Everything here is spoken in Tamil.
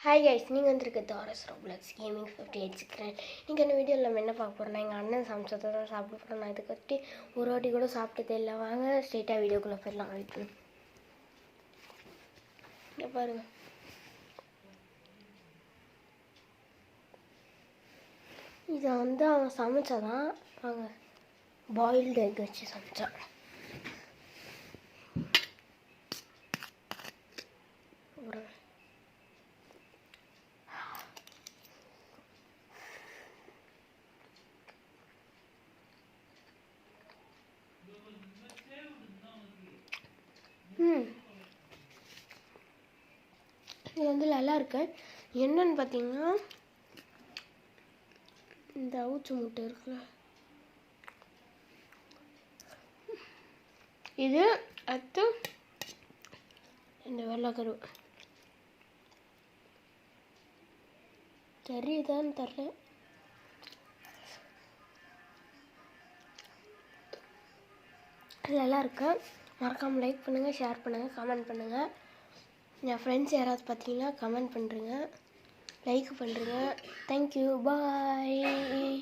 ஹாய் கைஸ், நீங்கள் வந்துருக்க ஆர்எஸ் ரோப்ளக்ஸ் கேமிங் 58 சிக்கிறேன். நீங்கள் இந்த வீடியோவில் நம்ம என்ன பார்க்க போகிறோம்னா, எங்கள் அண்ணன் சமைச்சதை தான் சாப்பிட போகிறோம். நான் இதுக்கு கட்டி ஒரு வாட்டி கூட சாப்பிட்டதே இல்லை. வாங்க ஸ்ட்ரெயிட்டாக வீடியோக்குள்ளே போயிடலாம். வீட்டு இங்கே பாருங்கள், இதை வந்து அவன் சமைச்சாதான். வாங்க, பாயில்டு எக் வச்சு சமைச்சான். இது வந்து நல்லா இருக்கு. என்னன்னு பார்த்தீங்கன்னா, இந்த அவுச்சு முட்டை இருக்குல்ல, இது அடுத்து இந்த வெள்ளைக்கரு தெரியுதான்னு தெரில. நல்லா இருக்கு. மறக்காமல் லைக் பண்ணுங்கள், ஷேர் பண்ணுங்கள், கமெண்ட் பண்ணுங்கள். என் ஃப்ரெண்ட்ஸ் யாராவது பார்த்தீங்கன்னா கமெண்ட் பண்ணுறேங்க, லைக் பண்ணுறேங்க. தேங்க்யூ, பாய்.